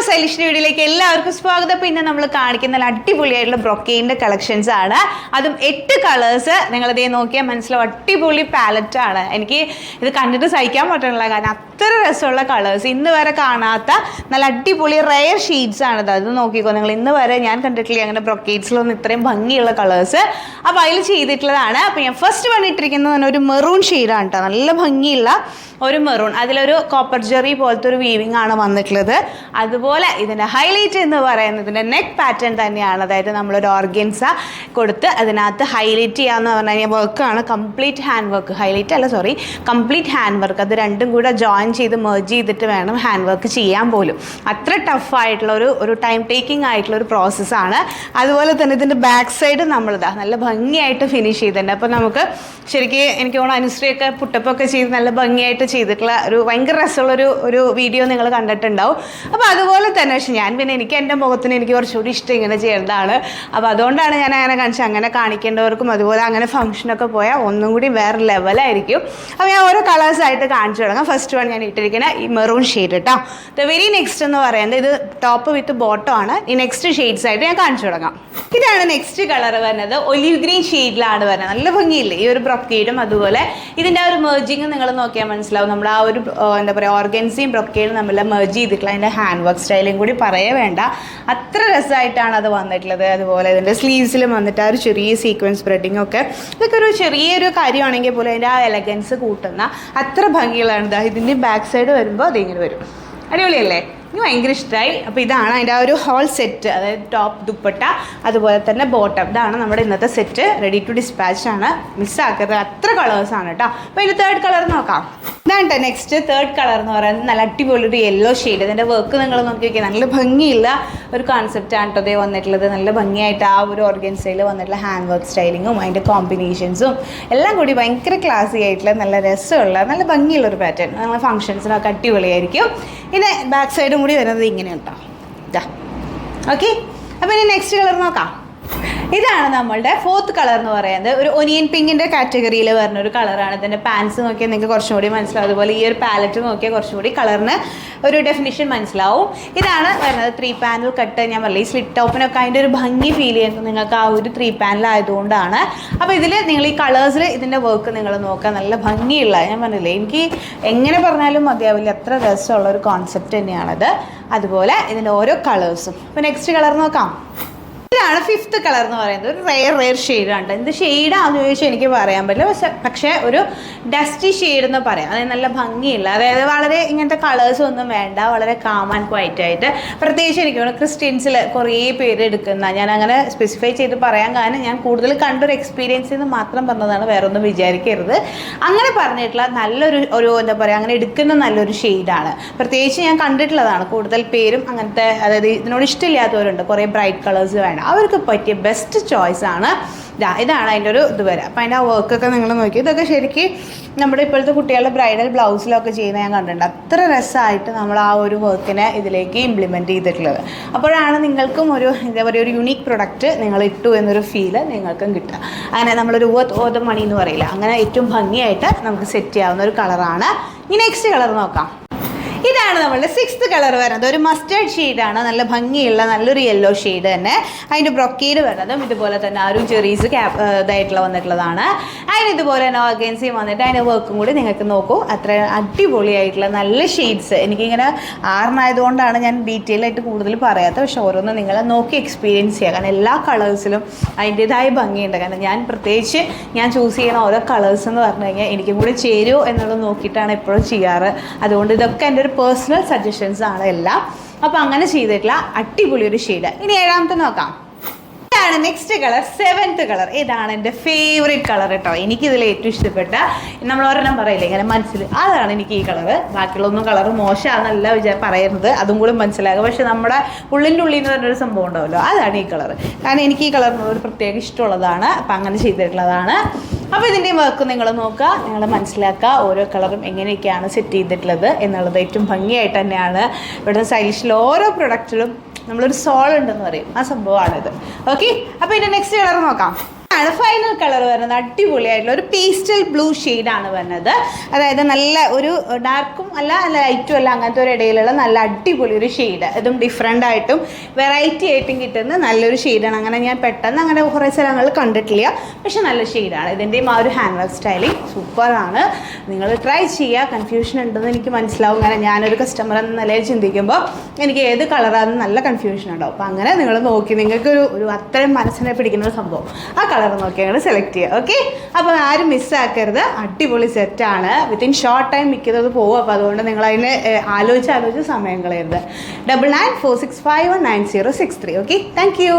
Stylish വീഡിയോയിലേക്ക് എല്ലാവർക്കും സ്വാഗതം. അപ്പോൾ ഇന്ന് നമ്മൾ കാണിക്കുന്ന നല്ല അടിപൊളിയായിട്ടുള്ള ബ്രൊക്കേഡിൻ്റെ കളക്ഷൻസ് ആണ്. അതും 8 കളേഴ്സ്. നിങ്ങളിതേ നോക്കിയാൽ മനസ്സിലാവും, അടിപൊളി പാലറ്റ് ആണ്. എനിക്ക് ഇത് കണ്ടിട്ട് സഹിക്കാൻ പറ്റുന്നില്ല, കാരണം അത്ര രസമുള്ള കളേഴ്സ്, ഇന്ന് വരെ കാണാത്ത നല്ല അടിപൊളി റെയർ ഷീറ്റ്സ് ആണിത്. അത് നോക്കിക്കോ നിങ്ങൾ, ഇന്ന് വരെ ഞാൻ കണ്ടിട്ടില്ല അങ്ങനെ ബ്രൊക്കേഡ്സിലൊന്നും ഇത്രയും ഭംഗിയുള്ള കളേഴ്സ്. അപ്പോൾ അതിൽ ചെയ്തിട്ടുള്ളതാണ്. അപ്പോൾ ഞാൻ ഫസ്റ്റ് വന്നിട്ടിരിക്കുന്നത് ഒരു മെറൂൺ ഷെയ്ഡാണ് കേട്ടോ, നല്ല ഭംഗിയുള്ള ഒരു മെറൂൺ. അതിലൊരു കോപ്പർ ജെറി പോലത്തെ ഒരു വീവിങ് ആണ് വന്നിട്ടുള്ളത്. അതുപോലെ ഇതിൻ്റെ ഹൈലൈറ്റ് എന്ന് പറയുന്നത് ഇതിൻ്റെ നെക്ക് പാറ്റേൺ തന്നെയാണ്. അതായത് നമ്മളൊരു ഓർഗൻസ കൊടുത്ത് അതിനകത്ത് ഹൈലൈറ്റ് ചെയ്യാമെന്ന് പറഞ്ഞു കഴിഞ്ഞാൽ വർക്കാണ്, കംപ്ലീറ്റ് ഹാൻഡ് വർക്ക്. ഹൈലൈറ്റ് അല്ല, സോറി, കംപ്ലീറ്റ് ഹാൻഡ് വർക്ക്. അത് രണ്ടും കൂടെ ജോയിൻ ചെയ്ത് മെർജ് ചെയ്തിട്ട് വേണം ഹാൻഡ് വർക്ക് ചെയ്യാൻ പോലും. അത്ര ടഫായിട്ടുള്ള ഒരു ടൈം ടേക്കിംഗ് ആയിട്ടുള്ള ഒരു പ്രോസസ്സാണ്. അതുപോലെ തന്നെ ഇതിൻ്റെ ബാക്ക് സൈഡ് നമ്മളിതാ നല്ല ഭംഗിയായിട്ട് ഫിനിഷ് ചെയ്തിട്ടുണ്ട്. അപ്പോൾ നമുക്ക് ശരിക്കും എനിക്ക് തോന്നുന്നു അനുശ്രീയൊക്കെ പുട്ടപ്പൊക്കെ ചെയ്ത് നല്ല ഭംഗിയായിട്ട് ചെയ്തിട്ടുള്ള ഒരു ഭയങ്കര രസമുള്ളൊരു വീഡിയോ നിങ്ങൾ കണ്ടിട്ടുണ്ടാവും. അപ്പോൾ അതുപോലെ തന്നെ, പക്ഷെ ഞാൻ പിന്നെ എനിക്ക് എൻ്റെ മുഖത്തിന് എനിക്ക് കുറച്ചുകൂടി ഇഷ്ടം ഇങ്ങനെ ചെയ്യേണ്ടതാണ്. അപ്പോൾ അതുകൊണ്ടാണ് ഞാൻ അങ്ങനെ കാണിച്ചത്. അങ്ങനെ കാണിക്കേണ്ടവർക്കും അതുപോലെ അങ്ങനെ ഫംഗ്ഷനൊക്കെ പോയാൽ ഒന്നും കൂടി വേറെ ലെവലായിരിക്കും. അപ്പോൾ ഞാൻ ഓരോ കളേഴ്സായിട്ട് കാണിച്ചു തുടങ്ങാം. ഫസ്റ്റ് വൺ ഞാൻ ഇട്ടിരിക്കുന്ന ഈ മെറൂൺ ഷെയ്ഡ് കേട്ടോ. ദ വെരി നെക്സ്റ്റ് എന്ന് പറയുന്നത് ഇത് ടോപ്പ് വിത്ത് ബോട്ടം ആണ്. ഈ നെക്സ്റ്റ് ഷെയ്ഡ്സ് ആയിട്ട് ഞാൻ കാണിച്ചു തുടങ്ങാം. ഇതാണ് നെക്സ്റ്റ് കളർ വരുന്നത്, ഒലിവ് ഗ്രീൻ ഷെയ്ഡിലാണ് വരുന്നത്. നല്ല ഭംഗിയില്ലേ ഈ ഒരു ബ്രൊക്കേഡും. അതുപോലെ ഇതിൻ്റെ ആ ഒരു മെർജിങ് നിങ്ങൾ നോക്കിയാൽ മനസ്സിലാവും. നമ്മൾ ആ ഒരു എന്താ പറയുക, ഓർഗൻസിയും ബ്രൊക്കേഡും നമ്മളെ മെർജ് ചെയ്തിട്ടുള്ള അതിൻ്റെ ഹാൻഡ് വർക്ക് സ്റ്റൈലും കൂടി പറയേ വേണ്ട, അത്ര രസമായിട്ടാണ് അത് വന്നിട്ടുള്ളത്. അതുപോലെ ഇതിൻ്റെ സ്ലീവ്സിലും വന്നിട്ട് ആ ഒരു ചെറിയ സീക്വൻസ് സ്പ്രെഡിങ് ഒക്കെ, ഇതൊക്കെ ഒരു ചെറിയൊരു കാര്യമാണെങ്കിൽ പോലും അതിൻ്റെ ആ എലഗൻസ് കൂട്ടുന്ന അത്ര ഭംഗികളാണ്. ഇതിൻ്റെ ബാക്ക് സൈഡ് വരുമ്പോൾ അതിങ്ങനെ വരും. അടിപൊളിയല്ലേ? എനിക്ക് ഭയങ്കര ഇഷ്ടമായി. അപ്പോൾ ഇതാണ് അതിൻ്റെ ആ ഒരു ഹോൾ സെറ്റ്, അതായത് ടോപ്പ്, ദുപ്പട്ട, അതുപോലെ തന്നെ ബോട്ടം. ഇതാണ് നമ്മുടെ ഇന്നത്തെ സെറ്റ്. റെഡി ടു ഡിസ്പാച്ച് ആണ്, മിസ്സാക്കരുത്. അത്ര കളേഴ്സാണ് കേട്ടോ. അപ്പോൾ ഇതിൻ്റെ തേർഡ് കളർ നോക്കാം. ഇതാണ് കേട്ടോ നെക്സ്റ്റ് തേർഡ് കളർ എന്ന് പറയുന്നത് നല്ല അടിപൊളി ഒരു യെല്ലോ ഷെയ്ഡ്. ഇതിൻ്റെ വർക്ക് നിങ്ങൾ നോക്കി നോക്കിയാൽ നല്ല ഭംഗിയുള്ള ഒരു കോൺസെപ്റ്റാണ് കേട്ടോ ഇതേ വന്നിട്ടുള്ളത്. നല്ല ഭംഗിയായിട്ട് ആ ഒരു ഓർഗൻസയിൽ വന്നിട്ടുള്ള ഹാൻഡ് വർക്ക് സ്റ്റൈലിങ്ങും അതിൻ്റെ കോമ്പിനേഷൻസും എല്ലാം കൂടി ഭയങ്കര ക്ലാസി ആയിട്ടുള്ള നല്ല രസമുള്ള നല്ല ഭംഗിയുള്ളൊരു പാറ്റേൺ. നമ്മൾ ഫംഗ്ഷൻസിനൊക്കെ അടിപൊളിയായിരിക്കും. പിന്നെ ബാക്ക് സൈഡും കൂടി വരുന്നത് ഇങ്ങനെ കേട്ടോ. ഇതാ ഓക്കെ. അപ്പോൾ ഇനി നെക്സ്റ്റ് കളർ നോക്കാം. ഇതാണ് നമ്മളുടെ ഫോർത്ത് കളർ എന്ന് പറയുന്നത്. ഒരു ഒനിയൻ പിങ്കിൻ്റെ കാറ്റഗറിയിൽ വരുന്ന ഒരു കളറാണ്. ഇതിൻ്റെ പാൻസ് നോക്കിയാൽ നിങ്ങൾക്ക് കുറച്ചും കൂടി മനസ്സിലാവും. അതുപോലെ ഈ ഒരു പാലറ്റ് നോക്കിയാൽ കുറച്ചും കൂടി കളറിന് ഒരു ഡെഫിനിഷൻ മനസ്സിലാവും. ഇതാണ് വരുന്നത് 3 പാനൽ കട്ട്. ഞാൻ പറയില്ല, ഈ സ്ലിറ്റ് ടോപ്പിനൊക്കെ അതിൻ്റെ ഒരു ഭംഗി ഫീൽ ചെയ്യുന്നത് നിങ്ങൾക്ക് ആ ഒരു 3 പാനൽ ആയതുകൊണ്ടാണ്. അപ്പോൾ ഇതിൽ നിങ്ങൾ ഈ കളേഴ്സിൽ ഇതിൻ്റെ വർക്ക് നിങ്ങൾ നോക്കുക, നല്ല ഭംഗിയുള്ള, ഞാൻ പറഞ്ഞില്ലേ, എനിക്ക് എങ്ങനെ പറഞ്ഞാലും മതിയാവില്ല, അത്ര രസമുള്ള ഒരു കോൺസെപ്റ്റ് തന്നെയാണത്. അതുപോലെ ഇതിൻ്റെ ഓരോ കളേഴ്സും. അപ്പോൾ നെക്സ്റ്റ് കളർ നോക്കാം. ഇതാണ് ഫിഫ്ത്ത് കളർ എന്ന് പറയുന്നത്. ഒരു റെയർ ഷെയ്ഡാണ്. എന്ത് ഷെയ്ഡാണെന്ന് ചോദിച്ചാൽ എനിക്ക് പറയാൻ പറ്റില്ല, പക്ഷേ ഒരു ഡസ്റ്റി ഷെയ്ഡ് എന്ന് പറയാം. അതായത് നല്ല ഭംഗിയില്ല, അതായത് വളരെ ഇങ്ങനത്തെ കളേഴ്സ് ഒന്നും വേണ്ട, വളരെ കാം ആൻഡ് ക്വൈറ്റ് ആയിട്ട്. പ്രത്യേകിച്ച് എനിക്ക് തോന്നുന്നു ക്രിസ്ത്യൻസിൽ കുറേ പേര് എടുക്കുന്ന, ഞാൻ അങ്ങനെ സ്പെസിഫൈ ചെയ്ത് പറയാൻ കാരണം ഞാൻ കൂടുതൽ കണ്ടൊരു എക്സ്പീരിയൻസിൽ നിന്ന് മാത്രം പറഞ്ഞതാണ്, വേറെ ഒന്നും വിചാരിക്കരുത്. അങ്ങനെ പറഞ്ഞിട്ടുള്ള നല്ലൊരു എന്താ പറയുക, അങ്ങനെ എടുക്കുന്ന നല്ലൊരു ഷെയ്ഡാണ്. പ്രത്യേകിച്ച് ഞാൻ കണ്ടിട്ടുള്ളതാണ്. കൂടുതൽ പേരും അങ്ങനത്തെ, അതായത് ഇതിനോട് ഇഷ്ടമില്ലാത്തവരുണ്ട്, കുറേ ബ്രൈറ്റ് കളേഴ്സ് വേണം, അവർക്ക് പറ്റിയ ബെസ്റ്റ് ചോയ്സ് ആണ്. ഇതാണ് അതിൻ്റെ ഒരു ഇത് വരെ. അപ്പോൾ അതിൻ്റെ ആ വർക്കൊക്കെ നിങ്ങൾ നോക്കി, ഇതൊക്കെ ശരിക്കും നമ്മുടെ ഇപ്പോഴത്തെ കുട്ടികളുടെ ബ്രൈഡൽ ബ്ലൗസിലൊക്കെ ചെയ്യുന്ന ഞാൻ കണ്ടിട്ടുണ്ട്. അത്ര രസമായിട്ട് നമ്മൾ ആ ഒരു വർക്കിനെ ഇതിലേക്ക് ഇംപ്ലിമെൻറ്റ് ചെയ്തിട്ടുള്ളത്. അപ്പോഴാണ് നിങ്ങൾക്കും ഒരു എന്താ പറയുക, ഒരു യുണീക്ക് പ്രൊഡക്റ്റ് നിങ്ങൾ ഇട്ടു എന്നൊരു ഫീല് നിങ്ങൾക്കും കിട്ടുക. അങ്ങനെ നമ്മളൊരു ഓത് മണി എന്ന് പറയില്ല, അങ്ങനെ ഏറ്റവും ഭംഗിയായിട്ട് നമുക്ക് സെറ്റ് ചെയ്യാവുന്ന ഒരു കളറാണ്. ഈ നെക്സ്റ്റ് കളർ നോക്കാം. ഇതാണ് നമ്മളുടെ സിക്സ്ത് കളർ വരുന്നത്. ഒരു മസ്റ്റേർഡ് ഷെയ്ഡാണ്, നല്ല ഭംഗിയുള്ള നല്ലൊരു യെല്ലോ ഷെയ്ഡ് തന്നെ. അതിൻ്റെ ബ്രൊക്കേഡ് വരുന്നതും ഇതുപോലെ തന്നെ ആ ഒരു ചെറീസ് ഇതായിട്ടുള്ള വന്നിട്ടുള്ളതാണ്. അതിന് ഇതുപോലെ തന്നെ ഓർഗൻസിയും വന്നിട്ട് അതിൻ്റെ വർക്കും കൂടി നിങ്ങൾക്ക് നോക്കൂ. അത്ര അടിപൊളിയായിട്ടുള്ള നല്ല ഷെയ്ഡ്സ്. എനിക്കിങ്ങനെ ആറിനായതുകൊണ്ടാണ് ഞാൻ ഡീറ്റെയിൽ ആയിട്ട് കൂടുതൽ പറയാത്തത്, പക്ഷെ ഓരോന്ന് നിങ്ങൾ നോക്കി എക്സ്പീരിയൻസ് ചെയ്യുക. കാരണം എല്ലാ കളേഴ്സിലും അതിൻ്റേതായ ഭംഗിയുണ്ട്. കാരണം ഞാൻ പ്രത്യേകിച്ച് ഞാൻ ചൂസ് ചെയ്യുന്ന ഓരോ കളേഴ്സ് എന്ന് പറഞ്ഞു കഴിഞ്ഞാൽ എനിക്കും കൂടി ചേരുമോ എന്നുള്ളത് നോക്കിയിട്ടാണ് എപ്പോഴും ചെയ്യാറ്. അതുകൊണ്ട് ഇതൊക്കെ എൻ്റെ ഒരു പേഴ്സണൽ സജഷൻസ് ആണ് എല്ലാം. അപ്പോൾ അങ്ങനെ ചെയ്തിട്ടുള്ള അടിപൊളി ഒരു ഷെയ്ഡ്. ഇനി ഏഴാമത്തെ നോക്കാം. ഇതാണ് നെക്സ്റ്റ് കളർ, സെവൻത്ത് കളർ. ഇതാണ് എൻ്റെ ഫേവറേറ്റ് കളർ കേട്ടോ. എനിക്കിതിൽ ഏറ്റവും ഇഷ്ടപ്പെട്ട, നമ്മൾ ഒരെണ്ണം പറയില്ലേ ഇങ്ങനെ മനസ്സിൽ, അതാണ് എനിക്ക് ഈ കളറ്. ബാക്കിയുള്ളൊന്നും കളർ മോശമാണെന്നല്ല പറയുന്നത്, അതും കൂടി മനസ്സിലാകുക. പക്ഷെ നമ്മുടെ ഉള്ളിൻ്റെ ഉള്ളിൽ നിന്ന് പറഞ്ഞൊരു സംഭവം ഉണ്ടാവുമല്ലോ, അതാണ് ഈ കളർ. കാരണം എനിക്ക് ഈ കളറിനോട് ഒരു പ്രത്യേക ഇഷ്ടമുള്ളതാണ്. അപ്പം അങ്ങനെ ചെയ്തിട്ടുള്ളതാണ്. അപ്പോൾ ഇതിൻ്റെ വർക്ക് നിങ്ങൾ നോക്കുക, നിങ്ങൾ മനസ്സിലാക്കുക ഓരോ കളറും എങ്ങനെയൊക്കെയാണ് സെറ്റ് ചെയ്തിട്ടുള്ളത് എന്നുള്ളത്. ഏറ്റവും ഭംഗിയായിട്ട് തന്നെയാണ് ഇവിടുത്തെ സ്റ്റൈലിഷിൽ ഓരോ പ്രൊഡക്റ്റിലും നമ്മളൊരു സോൾ ഉണ്ടെന്ന് പറയും, ആ സംഭവമാണിത്. ഓക്കെ. അപ്പോൾ ഇതിൻ്റെ നെക്സ്റ്റ് കളർ നോക്കാം. ഫൈനൽ കളർ വരുന്നത് അടിപൊളിയായിട്ടുള്ള ഒരു പേസ്റ്റൽ ബ്ലൂ ഷെയ്ഡാണ് വരുന്നത്. അതായത് നല്ല ഒരു ഡാർക്കും അല്ല ലൈറ്റും അല്ല, അങ്ങനത്തെ ഒരു ഇടയിലുള്ള നല്ല അടിപൊളി ഒരു ഷെയ്ഡ്. ഇതും ഡിഫറെൻ്റ് ആയിട്ടും വെറൈറ്റി ആയിട്ടും കിട്ടുന്ന നല്ലൊരു ഷെയ്ഡാണ്. അങ്ങനെ ഞാൻ പെട്ടെന്ന് അങ്ങനെ കുറേ സ്ഥലങ്ങളിൽ കണ്ടിട്ടില്ല, പക്ഷെ നല്ല ഷെയ്ഡാണ്. ഇതിൻ്റെയും ആ ഒരു ഹാൻഡ് വർക്ക് സ്റ്റൈലിംഗ് സൂപ്പറാണ്. നിങ്ങൾ ട്രൈ ചെയ്യുക. കൺഫ്യൂഷൻ ഉണ്ടെന്ന് എനിക്ക് മനസ്സിലാവും. കാരണം ഞാനൊരു കസ്റ്റമർ എന്ന നിലയിൽ ചിന്തിക്കുമ്പോൾ എനിക്ക് ഏത് കളറാണെന്ന് നല്ല കൺഫ്യൂഷൻ ഉണ്ടാവും. അപ്പോൾ അങ്ങനെ നിങ്ങൾ നോക്കി നിങ്ങൾക്കൊരു അത്രയും മനസ്സിനെ പിടിക്കുന്ന ഒരു സംഭവം ആ കളർ നോക്കി അങ്ങനെ സെലക്ട് ചെയ്യുക. ഓക്കെ, അപ്പോൾ ആരും മിസ്സാക്കരുത്. അടിപൊളി സെറ്റാണ്. വിത്തിൻ ഷോർട്ട് ടൈം മിക്കത് പോകും. അപ്പോൾ അതുകൊണ്ട് നിങ്ങൾ അതിനെ ആലോചിച്ച് സമയം കളയരുത്. 9946519063. Okay, thank you.